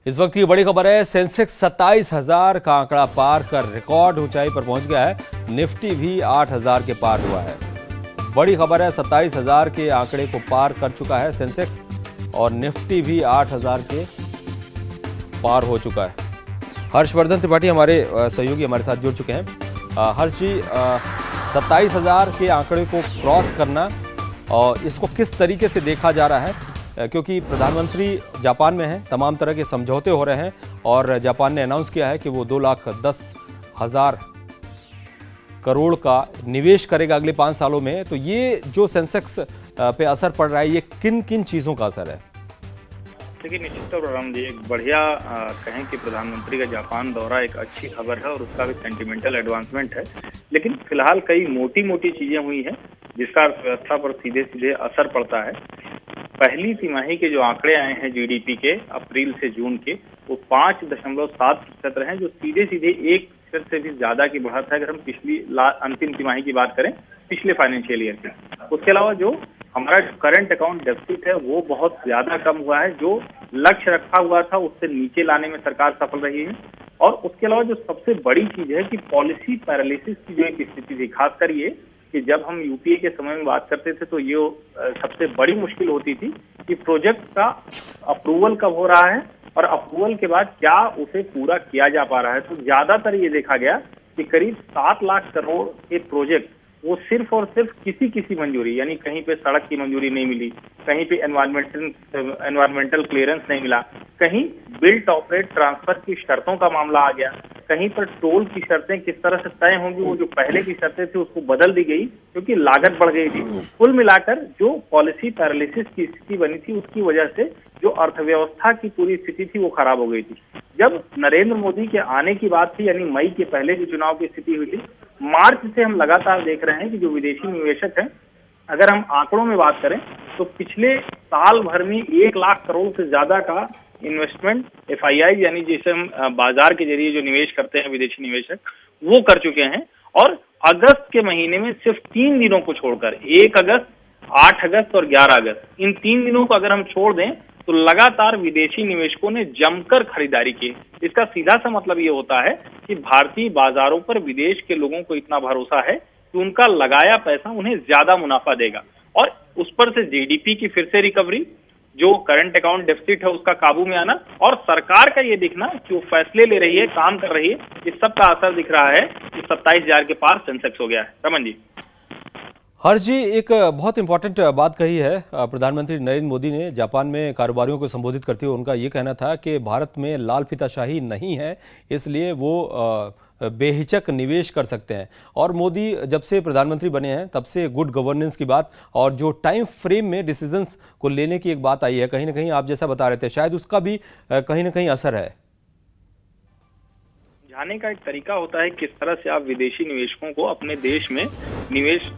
इस वक्त की बड़ी खबर है, सेंसेक्स 27,000 का आंकड़ा पार कर रिकॉर्ड ऊंचाई पर पहुंच गया है। निफ्टी भी 8,000 के पार हुआ है। बड़ी खबर है, 27,000 के आंकड़े को पार कर चुका है सेंसेक्स और निफ्टी भी 8,000 के पार हो चुका है। हर्षवर्धन त्रिपाठी हमारे सहयोगी हमारे साथ जुड़ चुके हैं। हर्ष जी, 27,000 के आंकड़े को क्रॉस करना और इसको किस तरीके से देखा जा रहा है, क्योंकि प्रधानमंत्री जापान में हैं, तमाम तरह के समझौते हो रहे हैं और जापान ने अनाउंस किया है कि वो 2,10,000 करोड़ का निवेश करेगा अगले 5 सालों में। तो ये जो सेंसेक्स पे असर पड़ रहा है, ये किन किन चीज़ों का असर है? देखिए, निश्चित तौर पर राम जी एक बढ़िया कहें कि प्रधानमंत्री का जापान दौरा एक अच्छी खबर है और उसका भी सेंटिमेंटल एडवांसमेंट है। लेकिन फिलहाल कई मोटी मोटी चीजें हुई हैं जिसका अर्थव्यवस्था पर सीधे सीधे असर पड़ता है। पहली तिमाही के जो आंकड़े आए हैं जीडीपी के अप्रैल से जून के, वो 5.7% रहे, जो सीधे सीधे 1% से भी ज्यादा की बढ़त है अगर हम पिछली अंतिम तिमाही की बात करें, पिछले फाइनेंशियल ईयर की। उसके अलावा जो हमारा करंट अकाउंट डेफिसिट है वो बहुत ज्यादा कम हुआ है, जो लक्ष्य रखा हुआ था उससे नीचे लाने में सरकार सफल रही है। और उसके अलावा जो सबसे बड़ी चीज है कि पॉलिसी पैरालिसिस की जो एक स्थिति थी, खासकर ये कि जब हम यूपीए के समय में बात करते थे तो ये सबसे बड़ी मुश्किल होती थी कि प्रोजेक्ट का अप्रूवल कब हो रहा है और अप्रूवल के बाद क्या उसे पूरा किया जा पा रहा है। तो ज्यादातर ये देखा गया कि करीब 7 लाख करोड़ के प्रोजेक्ट वो सिर्फ और सिर्फ किसी मंजूरी, यानी कहीं पे सड़क की मंजूरी नहीं मिली, कहीं पे एनवायरमेंटल क्लियरेंस नहीं मिला, कहीं बिल्ट ऑपरेट ट्रांसफर की शर्तों का मामला आ गया, कहीं पर टोल की शर्तें किस तरह से तय होंगी वो जो पहले की शर्तें थी उसको बदल दी गई क्योंकि लागत बढ़ गई थी। कुल मिलाकर जो पॉलिसी पैरालिसिस की स्थिति बनी थी उसकी वजह से जो अर्थव्यवस्था की पूरी स्थिति थी वो खराब हो गई थी। जब नरेंद्र मोदी के आने की बात थी, यानी मई के पहले जो चुनाव की स्थिति हुई थी, मार्च से हम लगातार देख रहे हैं कि जो विदेशी निवेशक हैं, अगर हम आंकड़ों में बात करें तो पिछले साल भर में 1 लाख करोड़ से ज्यादा का इन्वेस्टमेंट FII यानी जिसे हम बाजार के जरिए जो निवेश करते हैं विदेशी निवेशक, वो कर चुके हैं। और अगस्त के महीने में सिर्फ 3 दिनों को छोड़कर 1 अगस्त, 8 अगस्त और 11 अगस्त, इन 3 दिनों को अगर हम छोड़ दें तो लगातार विदेशी निवेशकों ने जमकर खरीदारी की। इसका सीधा सा मतलब ये होता है कि भारतीय बाजारों पर विदेश के लोगों को इतना भरोसा है कि उनका लगाया पैसा उन्हें ज्यादा मुनाफा देगा। और उस पर से जीडीपी की फिर से रिकवरी, जो करंट अकाउंट डेफिसिट है उसका काबू में आना और सरकार का ये दिखना कि वो फैसले ले रही है, काम कर रही है, इस सब का असर दिख रहा है कि 27,000 के पार सेंसेक्स हो गया है। रमन जी। हर्ष जी, एक बहुत इंपॉर्टेंट बात कही है प्रधानमंत्री नरेंद्र मोदी ने जापान में कारोबारियों को संबोधित करते हुए। उनका ये कहना था कि भारत में लाल फीताशाही नहीं है, इसलिए वो बेहिचक निवेश कर सकते हैं। और मोदी जब से प्रधानमंत्री बने हैं तब से गुड गवर्नेंस की बात और जो टाइम फ्रेम में डिसीजंस को लेने की एक बात आई है, कहीं ना कहीं आप जैसा बता रहे थे, शायद उसका भी कहीं ना कहीं असर है। जाने का एक तरीका होता है किस तरह से आप विदेशी निवेशकों को अपने देश में निवेश।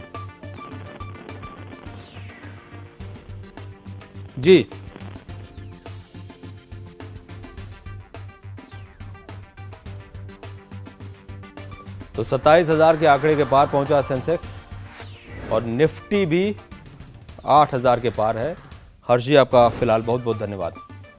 जी, तो 27,000 के आंकड़े के पार पहुंचा सेंसेक्स और निफ्टी भी 8,000 के पार है। हर्ष जी, आपका फिलहाल बहुत बहुत धन्यवाद।